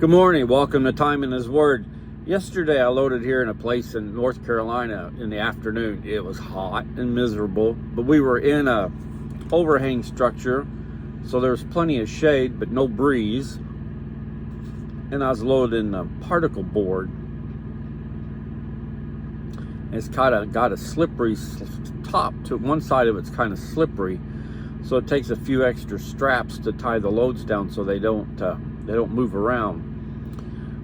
Good morning. Welcome to Time in His Word. Yesterday I loaded here in a place in North Carolina in the afternoon. It was hot and miserable, but we were in a overhang structure, so there's plenty of shade but no breeze. And I was loading a particle board. It's kind of got a slippery top to one side of it's kind of slippery, so it takes a few extra straps to tie the loads down so they don't move around.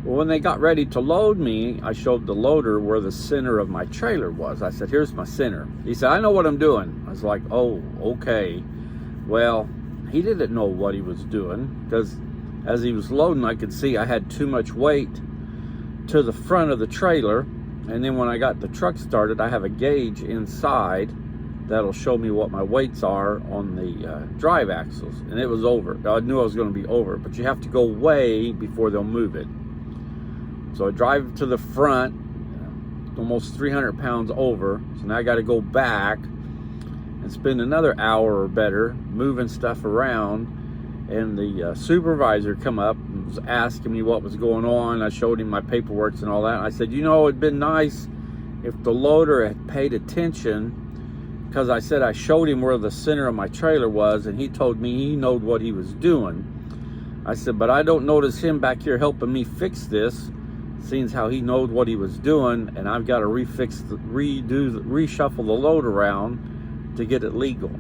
Well, when they got ready to load me, I showed the loader where the center of my trailer was. I said, "Here's my center." He said, "I know what I'm doing." I was like, "Oh, okay." Well, he didn't know what he was doing, because as he was loading, I could see I had too much weight to the front of the trailer. And then when I got the truck started, I have a gauge inside that'll show me what my weights are on the drive axles. And it was over. I knew I was going to be over, but you have to go way before they'll move it. So I drive to the front, almost 300 pounds over. So now I got to go back and spend another hour or better moving stuff around. And the supervisor come up and was asking me what was going on. I showed him my paperwork and all that. I said, it'd been nice if the loader had paid attention, because I said I showed him where the center of my trailer was, and he told me he knowed what he was doing. I said, but I don't notice him back here helping me fix this, seeing how he knowed what he was doing, and I've got to reshuffle the load around to get it legal.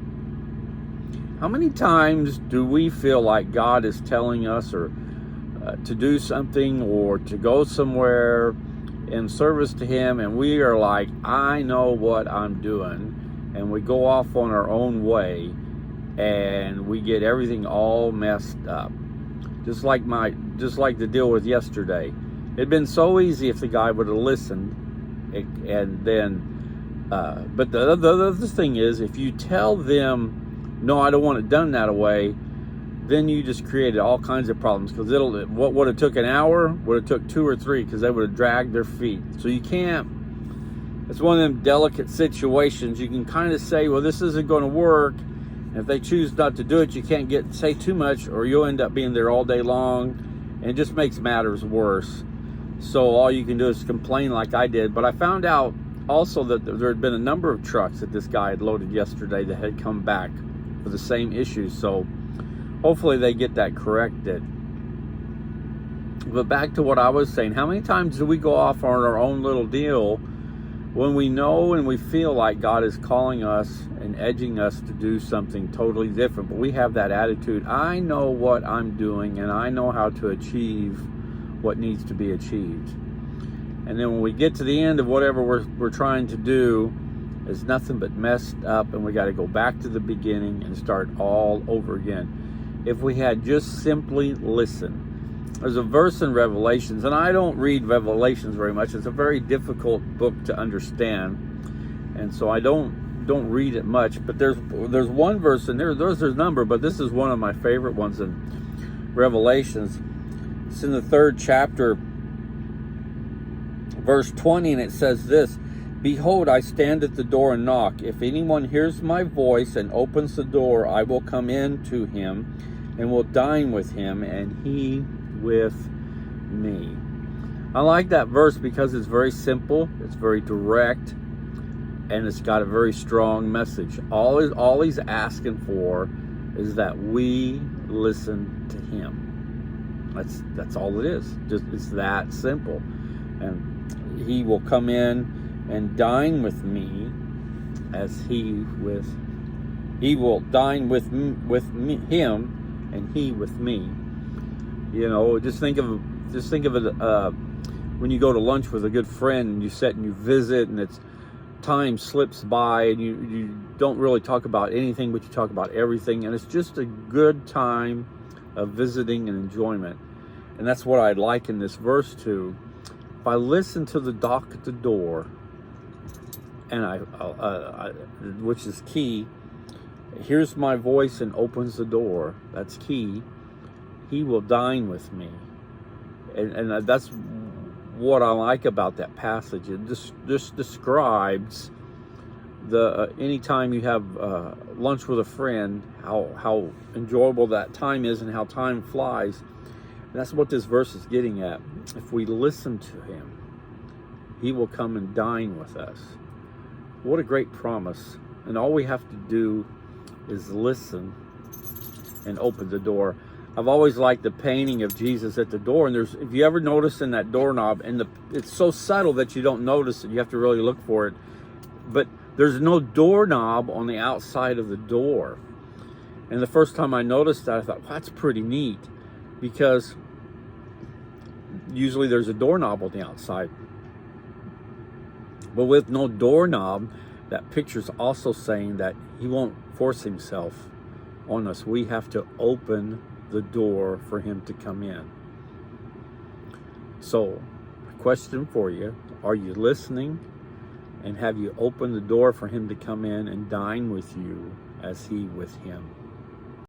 How many times do we feel like God is telling us or to do something or to go somewhere in service to Him, and we are like, I know what I'm doing, and we go off on our own way and we get everything all messed up? Just like the deal with yesterday. It'd been so easy if the guy would have listened, and then but the other thing is, if you tell them, no, I don't want it done that way, then you just created all kinds of problems, because what would have took an hour would have took 2 or 3, because they would have dragged their feet. So you can't, it's one of them delicate situations. You can kind of say, well, this isn't going to work, and if they choose not to do it, you can't say too much, or you'll end up being there all day long, and it just makes matters worse. So all you can do is complain like I did. But I found out also that there had been a number of trucks that this guy had loaded yesterday that had come back for the same issues. So hopefully they get that corrected. But back to what I was saying, how many times do we go off on our own little deal when we know and we feel like God is calling us and edging us to do something totally different? But we have that attitude, I know what I'm doing and I know how to achieve what needs to be achieved. And then when we get to the end of whatever we're trying to do, it's nothing but messed up, and we got to go back to the beginning and start all over again. If we had just simply listened. There's a verse in Revelations, and I don't read Revelations very much. It's a very difficult book to understand, and so I don't read it much. But there's one verse in there. There's a number, but this is one of my favorite ones in Revelations. It's in the 3rd chapter, verse 20, and it says this: "Behold, I stand at the door and knock. If anyone hears my voice and opens the door, I will come in to him and will dine with him, and he with me." I like that verse because it's very simple, it's very direct, and it's got a very strong message. All he's asking for is that we listen to him. That's all it is. Just it's that simple. And he will come in and dine with me as he will dine with him and he with me. Just think of it when you go to lunch with a good friend and you sit and you visit, and time slips by and you don't really talk about anything, but you talk about everything, and it's just a good time of visiting and enjoyment. And that's what I'd liken this verse to. If I listen to the knock at the door, and I which is key, hears my voice and opens the door, that's key, he will dine with me. And that's what I like about that passage. It just describes anytime you have lunch with a friend, how enjoyable that time is and how time flies. That's what this verse is getting at. If we listen to him, he will come and dine with us. What a great promise. And all we have to do is listen and open the door. I've always liked the painting of Jesus at the door. And if you ever notice in that doorknob, and it's so subtle that you don't notice it, you have to really look for it. But there's no doorknob on the outside of the door. And the first time I noticed that, I thought, well, that's pretty neat, because usually there's a doorknob on the outside. But with no doorknob, that picture's also saying that he won't force himself on us. We have to open the door for him to come in. So, a question for you, are you listening? And have you opened the door for him to come in and dine with you as he with him?